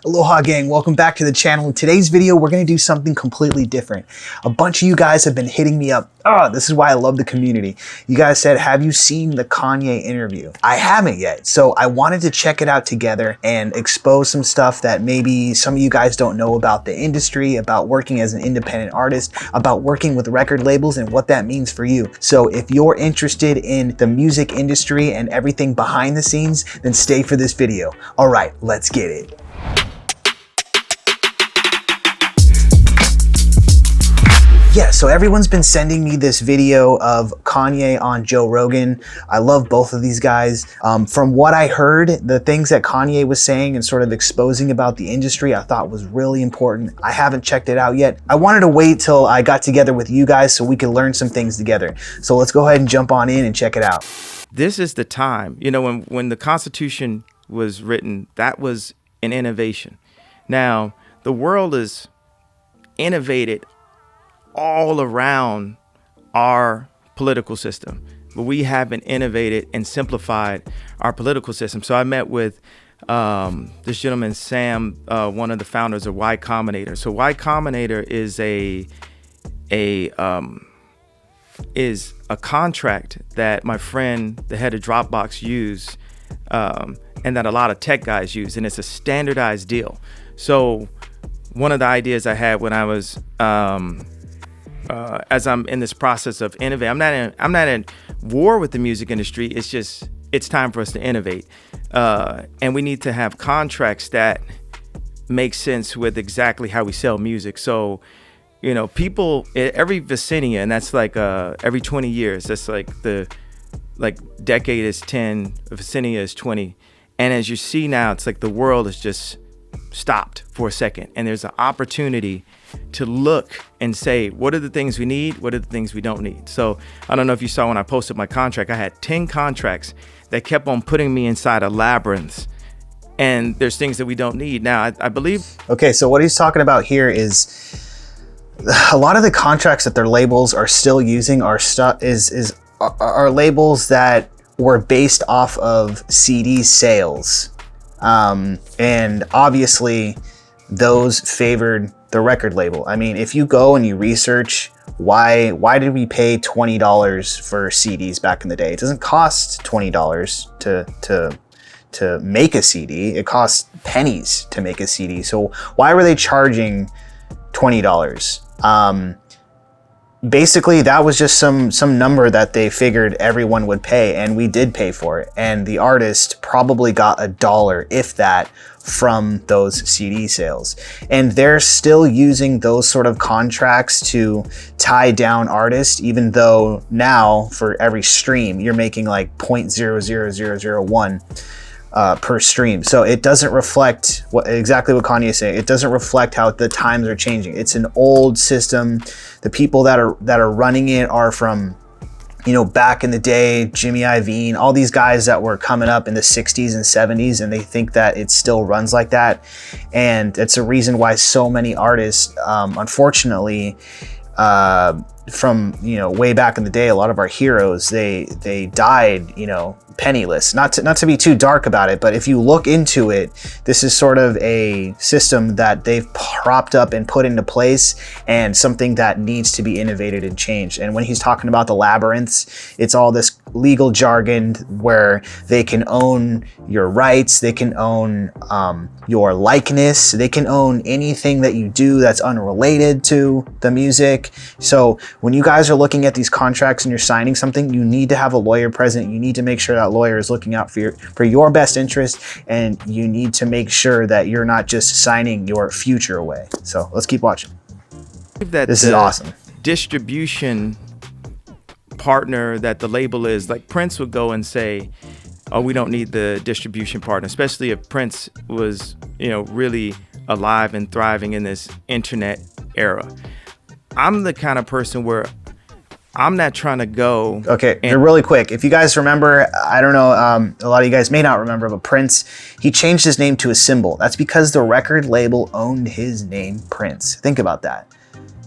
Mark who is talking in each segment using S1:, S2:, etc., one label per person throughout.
S1: Aloha Gang, welcome back to the channel. In today's video, we're going to do something completely different. A bunch of you guys have been hitting me up. This is why I love the community. You guys said, have you seen the Kanye interview? I haven't yet, so I wanted to check it out together and expose some stuff that maybe some of you guys don't know about the industry, about working as an independent artist, about working with record labels and what that means for you. So if you're interested in the music industry and everything behind the scenes, then stay for this video. All right, let's get it. Yeah, so everyone's been sending me this video of Kanye on Joe Rogan. I love both of these guys. From what I heard, the things that Kanye was saying and sort of exposing about the industry, I thought was really important. I haven't checked it out yet. I wanted to wait till I got together with you guys so we could learn some things together. So let's go ahead and jump on in and check it out.
S2: This is the time, you know, when the Constitution was written, that was an innovation. Now, the world is innovated all around our political system, but we haven't innovated and simplified our political system. So I met with this gentleman, Sam, one of the founders of Y Combinator. So Y Combinator is a contract that my friend, the head of Dropbox, used, and that a lot of tech guys use, and it's a standardized deal. So one of the ideas I had when I was as I'm in this process of innovating, I'm not in war with the music industry. It's just, it's time for us to innovate. And we need to have contracts that make sense with exactly how we sell music. So, you know, people, every vicinity, and that's like every 20 years, that's like decade is 10, vicinity is 20. And as you see now, it's like the world is just stopped for a second. And there's an opportunity to look and say, what are the things we need? What are the things we don't need? So I don't know if you saw when I posted my contract, I had 10 contracts that kept on putting me inside a labyrinth. And there's things that we don't need. Now, I believe.
S1: Okay, so what he's talking about here is a lot of the contracts that their labels are still using are labels that were based off of CD sales. And obviously those favored the record label. I mean, if you go and you research why did we pay $20 for CDs back in the day? It doesn't cost $20 to make a CD. It costs pennies to make a CD. So why were they charging $20? Basically, that was just some number that they figured everyone would pay, and we did pay for it. And the artist probably got $1, if that, from those CD sales. And they're still using those sort of contracts to tie down artists, even though now for every stream, you're making like 0.00001 per stream. So it doesn't reflect exactly what Kanye is saying. It doesn't reflect how the times are changing. It's an old system. The people that are running it are from, you know, back in the day, Jimmy Iovine, all these guys that were coming up in the 60s and 70s, and they think that it still runs like that. And it's a reason why so many artists, unfortunately, from, you know, way back in the day, a lot of our heroes, they died, you know, penniless. Not to be too dark about it, but if you look into it, this is sort of a system that they've propped up and put into place, and something that needs to be innovated and changed. And when he's talking about the labyrinths, it's all this legal jargon where they can own your rights, they can own your likeness, they can own anything that you do that's unrelated to the music. So when you guys are looking at these contracts and you're signing something, you need to have a lawyer present. You need to make sure that lawyer is looking out for your best interest, and you need to make sure that you're not just signing your future away. So let's keep watching. This is awesome.
S2: Distribution partner that the label is, like Prince would go and say, oh, we don't need the distribution partner, especially if Prince was, you know, really alive and thriving in this internet era. I'm the kind of person where I'm not trying to go.
S1: Okay, really quick. If you guys remember, I don't know, a lot of you guys may not remember, but Prince, he changed his name to a symbol. That's because the record label owned his name, Prince. Think about that.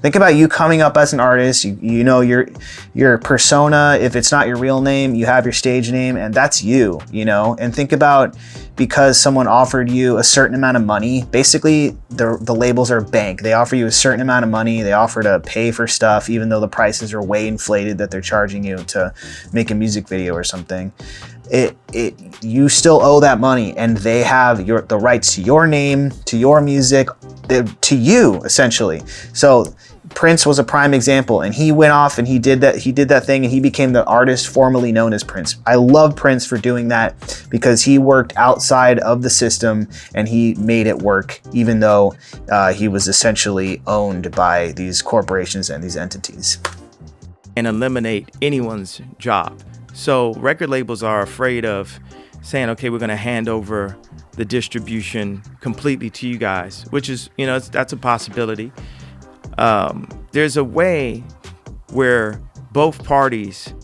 S1: Think about you coming up as an artist. You know your persona. If it's not your real name, you have your stage name, and that's you. You know. And think about, because someone offered you a certain amount of money. Basically, the labels are a bank. They offer you a certain amount of money. They offer to pay for stuff, even though the prices are way inflated that they're charging you to make a music video or something. You still owe that money, and they have the rights to your name, to your music, to you essentially. So Prince was a prime example, and he went off and he did that thing, and he became the artist formerly known as Prince. I love Prince for doing that, because he worked outside of the system and he made it work, even though he was essentially owned by these corporations and these entities.
S2: And eliminate anyone's job. So record labels are afraid of saying, okay, we're going to hand over the distribution completely to you guys, which is, that's a possibility. There's a way where both parties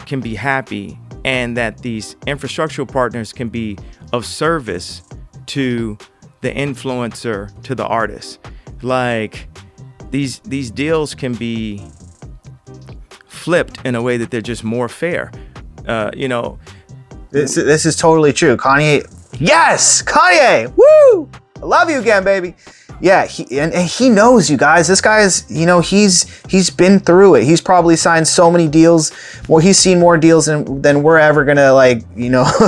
S2: can be happy, and that these infrastructural partners can be of service to the influencer, to the artist. Like these deals can be flipped in a way that they're just more fair.
S1: This is totally true. Kanye, yes, Kanye, woo! I love you again, baby. Yeah, he knows, you guys. This guy is, he's been through it. He's probably signed so many deals. Well, he's seen more deals than we're ever gonna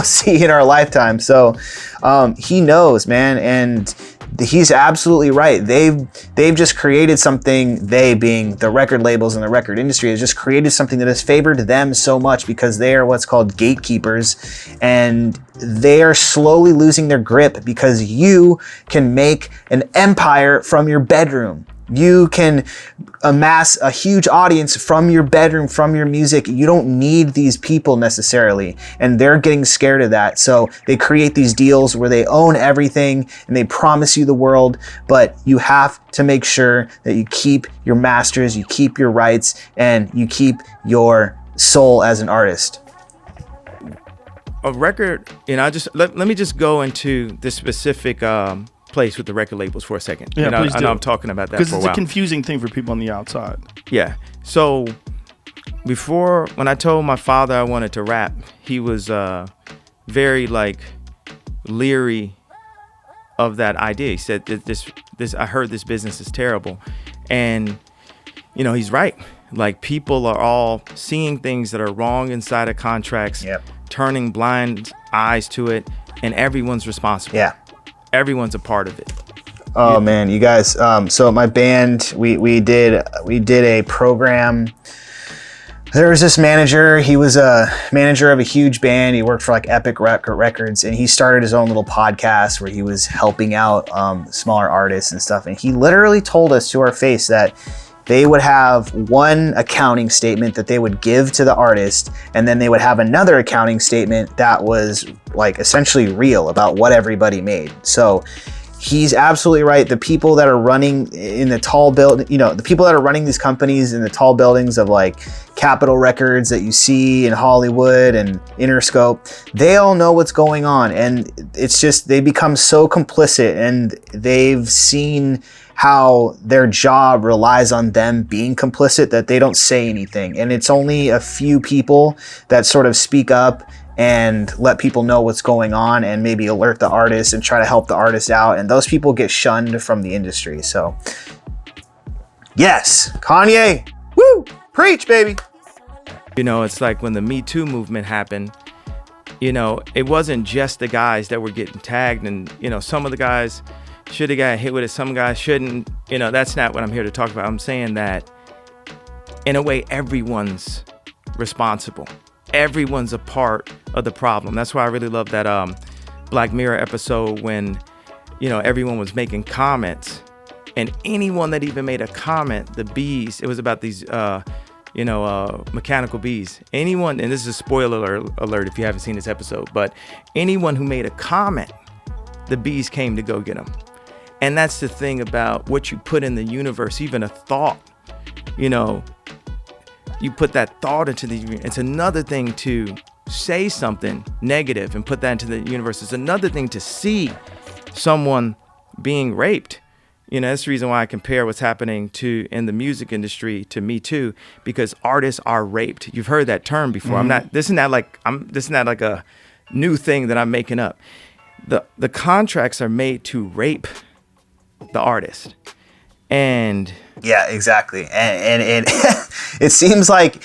S1: see in our lifetime. So he knows, man, and he's absolutely right. They've just created something, they being the record labels and the record industry, has just created something that has favored them so much, because they are what's called gatekeepers, and they are slowly losing their grip, because you can make an empire from your bedroom. You can amass a huge audience from your bedroom, from your music. You don't need these people necessarily, and they're getting scared of that. So they create these deals where they own everything and they promise you the world, but you have to make sure that you keep your masters, you keep your rights, and you keep your soul as an artist.
S2: A record, let me just go into this specific place with the record labels for a second.
S3: Yeah, please do.
S2: I know I'm talking about that for a while.
S3: Because it's a confusing thing for people on the outside.
S2: Yeah. So before, when I told my father I wanted to rap, he was very leery of that idea. He said that this I heard this business is terrible, and he's right. Like, people are all seeing things that are wrong inside of contracts,
S1: yep,
S2: turning blind eyes to it, and everyone's responsible.
S1: Yeah.
S2: Everyone's a part of it.
S1: Oh
S2: yeah.
S1: Man, you guys. So my band, we did a program. There was this manager. He was a manager of a huge band. He worked for Epic Records, and he started his own little podcast where he was helping out smaller artists and stuff. And he literally told us to our face that they would have one accounting statement that they would give to the artist, and then they would have another accounting statement that was essentially real about what everybody made. So he's absolutely right. The people that are running in the tall building, the people that are running these companies in the tall buildings of Capitol Records that you see in Hollywood and Interscope, they all know what's going on. And it's just, they become so complicit, and they've seen how their job relies on them being complicit that they don't say anything. And it's only a few people that sort of speak up and let people know what's going on, and maybe alert the artist and try to help the artist out. And those people get shunned from the industry. So yes, Kanye, woo, preach, baby.
S2: It's like when the Me Too movement happened, it wasn't just the guys that were getting tagged, and some of the guys should have got hit with it, some guys shouldn't. That's not what I'm here to talk about. I'm saying that in a way, everyone's responsible. Everyone's a part of the problem. That's why I really love that Black Mirror episode when, everyone was making comments, and anyone that even made a comment, the bees, it was about these, mechanical bees. Anyone, and this is a spoiler alert if you haven't seen this episode, but anyone who made a comment, the bees came to go get them. And that's the thing about what you put in the universe, even a thought, you put that thought into the universe. It's another thing to say something negative and put that into the universe. It's another thing to see someone being raped You know, that's the reason why I compare what's happening in the music industry to Me Too, because artists are raped. You've heard that term before. This is not like a new thing that I'm making up. The contracts are made to rape the artist. And
S1: yeah, exactly. And it seems like,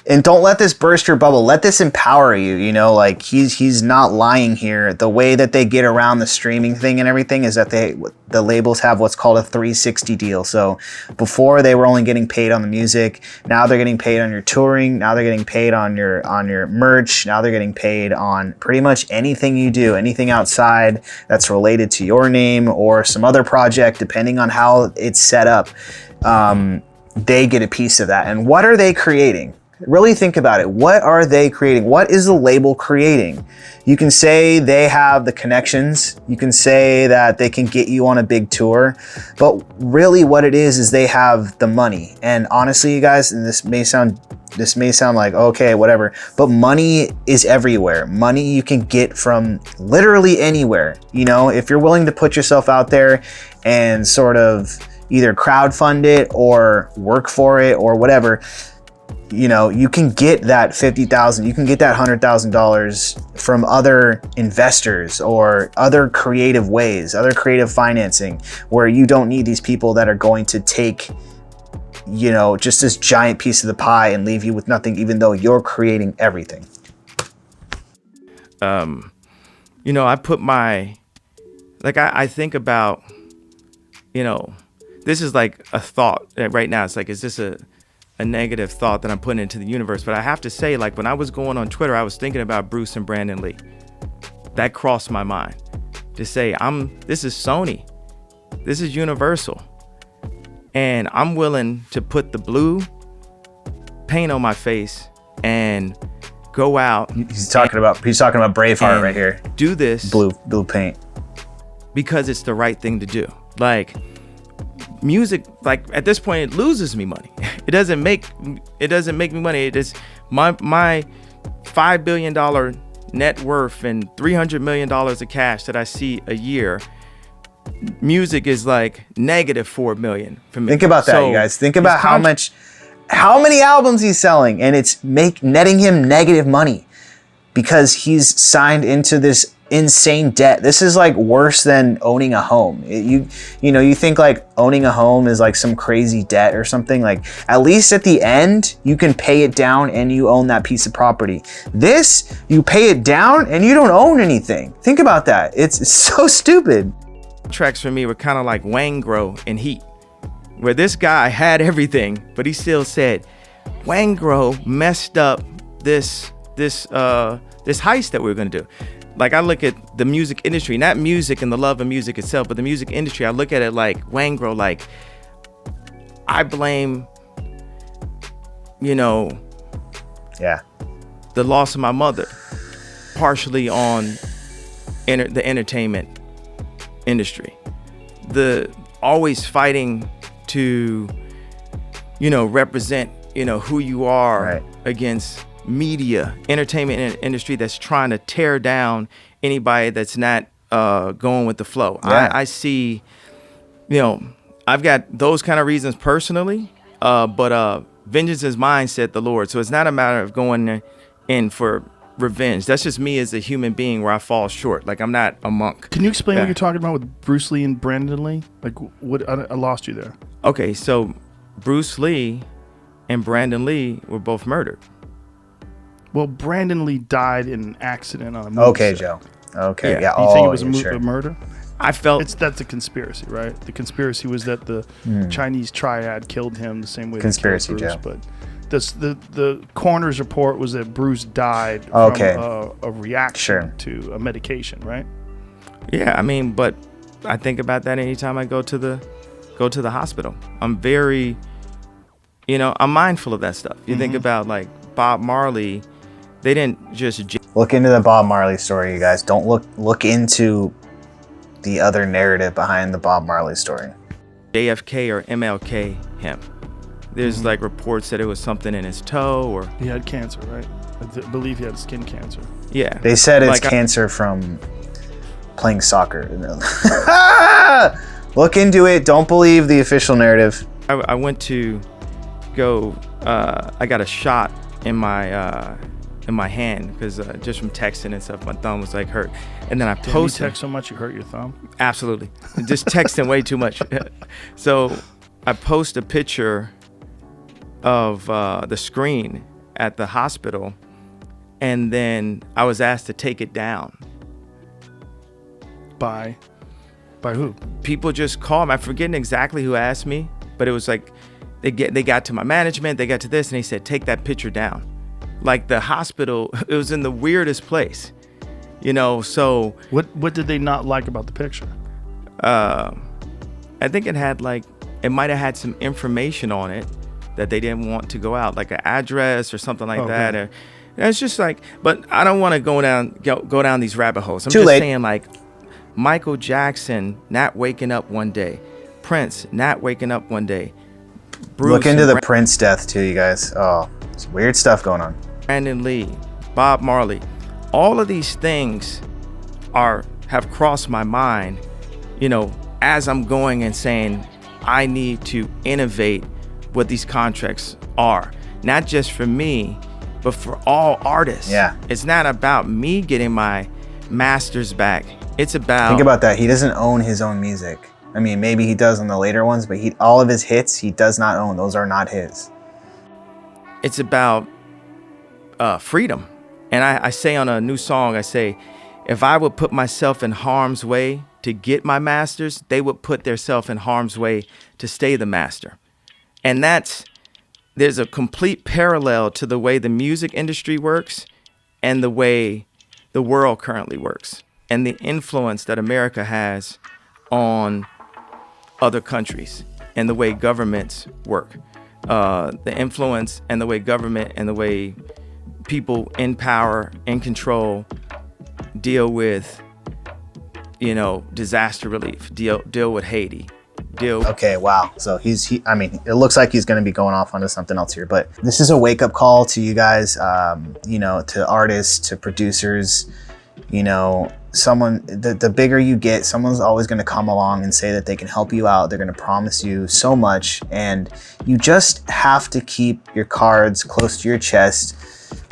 S1: and don't let this burst your bubble. Let this empower you. You know, like he's not lying here. The way that they get around the streaming thing and everything is that the labels have what's called a 360 deal. So before they were only getting paid on the music. Now they're getting paid on your touring. Now they're getting paid on your merch. Now they're getting paid on pretty much anything you do, anything outside that's related to your name or some other project, depending on how it's set up. They get a piece of that. And what are they creating? Really think about it. What are they creating? What is the label creating? You can say they have the connections. You can say that they can get you on a big tour. But really what it is they have the money. And honestly, you guys, and this may sound like, okay, whatever, but money is everywhere. Money you can get from literally anywhere. You know, if you're willing to put yourself out there and sort of either crowdfund it or work for it or whatever, you know, you can get that $50,000, you can get that $100,000 from other investors or other creative ways, other creative financing, where you don't need these people that are going to take, you know, just this giant piece of the pie and leave you with nothing, even though you're creating everything.
S2: You know, I put I think about, you know, this is like a thought right now. It's like, is this a negative thought that I'm putting into the universe? But I have to say, like, when I was going on Twitter, I was thinking about Bruce and Brandon Lee. That crossed my mind to say, this is Sony, this is Universal, and I'm willing to put the blue paint on my face and go out.
S1: He's talking about Braveheart right here.
S2: Do this
S1: blue paint
S2: because it's the right thing to do. Like, music, like, at this point, it loses me money. It doesn't make me money. It is my $5 billion net worth and $300 million of cash that I see a year. Music is like negative $4 million for me.
S1: Think about that, you guys. Think about how many albums he's selling, and it's netting him negative money because he's signed into this insane debt. This is like worse than owning a home. You think like owning a home is like some crazy debt or something. Like, at least at the end you can pay it down and you own that piece of property. This, you pay it down and you don't own anything. Think about that. It's so stupid.
S2: Tracks for me were kind of like Wangro in Heat, where this guy had everything, but he still said, Wangro messed up this heist that we were gonna do. Like, I look at the music industry, not music and the love of music itself, but the music industry, I look at it like Wangro, like, I blame, you know, the loss of my mother partially on the entertainment industry. The always fighting to, you know, represent, you know, who you are against media, entertainment industry that's trying to tear down anybody that's not going with the flow. I see, you know, I've got those kind of reasons personally, but vengeance is mine, said the Lord. So it's not a matter of going in for revenge. That's just me as a human being where I fall short. Like, I'm not a monk.
S3: Can you explain what you're talking about with Bruce Lee and Brandon Lee? Like, what? I lost you there.
S2: Okay, so Bruce Lee and Brandon Lee were both murdered.
S3: Well, Brandon Lee died in an accident on a movie
S1: Okay, set. Joe. Okay, yeah.
S3: You think it was a murder?
S2: I felt
S3: that's a conspiracy, right? The conspiracy was that the Chinese triad killed him the same way
S1: conspiracy,
S3: they killed Bruce.
S1: Joe.
S3: But the coroner's report was that Bruce died from a reaction to a medication, right?
S2: Yeah, I mean, but I think about that anytime I go to the hospital. I'm very, you know, I'm mindful of that stuff. You think about like Bob Marley. They didn't just
S1: look into the Bob Marley story, you guys. Don't look into the other narrative behind the Bob Marley story.
S2: JFK or MLK him. There's like reports that it was something in his toe, or
S3: he had cancer, right? I believe he had skin cancer.
S2: Yeah,
S1: they said it's cancer from playing soccer. Look into it. Don't believe the official narrative.
S2: I went to go. I got a shot in my hand because just from texting and stuff, my thumb was like hurt. And then I posted.
S3: Did you text so much you hurt your thumb?
S2: Absolutely, just texting way too much. So I post a picture of the screen at the hospital, and then I was asked to take it down.
S3: By who?
S2: People just called me. I'm forgetting exactly who asked me, but it was like they got to my management, they got to this, and they said, take that picture down. Like the hospital, it was in the weirdest place, you know. So
S3: what did they not like about the picture?
S2: I think it might have had some information on it that they didn't want to go out, like an address or something like that. And it's just like, but I don't want to go down these rabbit holes. I'm
S1: Too
S2: just
S1: late.
S2: saying, like, Michael Jackson not waking up one day, Prince not waking up one day. Bruce
S1: Look into the Prince death too, you guys. Oh, it's weird stuff going on.
S2: Brandon Lee, Bob Marley, all of these things have crossed my mind, you know, as I'm going and saying I need to innovate what these contracts are, not just for me, but for all artists.
S1: Yeah.
S2: It's not about me getting my masters back. It's about...
S1: Think about that. He doesn't own his own music. I mean, maybe he does on the later ones, but all of his hits, he does not own. Those are not his.
S2: It's about freedom. And I say on a new song, I say, if I would put myself in harm's way to get my masters, they would put themselves in harm's way to stay the master. And there's a complete parallel to the way the music industry works and the way the world currently works, and the influence that America has on other countries and the way governments work. The influence and the way government and the way people in power, in control, deal with, you know, disaster relief, deal with Haiti.
S1: Okay, wow. So I mean, it looks like he's going to be going off onto something else here, but this is a wake-up call to you guys, you know, to artists, to producers, you know, the bigger you get, someone's always going to come along and say that they can help you out. They're going to promise you so much, and you just have to keep your cards close to your chest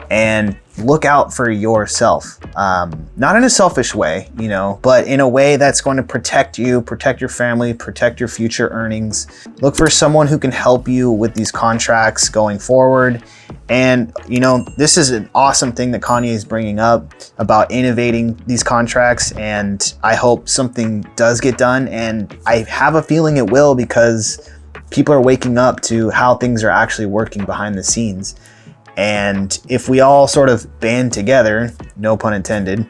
S1: and look out for yourself. Not in a selfish way, you know, but in a way that's going to protect you, protect your family, protect your future earnings. Look for someone who can help you with these contracts going forward. And, you know, this is an awesome thing that Kanye is bringing up about innovating these contracts. And I hope something does get done. And I have a feeling it will, because people are waking up to how things are actually working behind the scenes. And if we all sort of band together, no pun intended,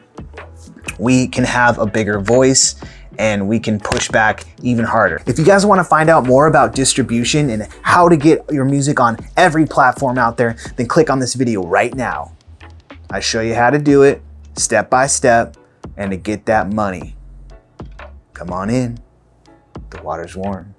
S1: we can have a bigger voice and we can push back even harder. If you guys want to find out more about distribution and how to get your music on every platform out there, then click on this video right now. I show you how to do it step by step and to get that money. Come on in, the water's warm.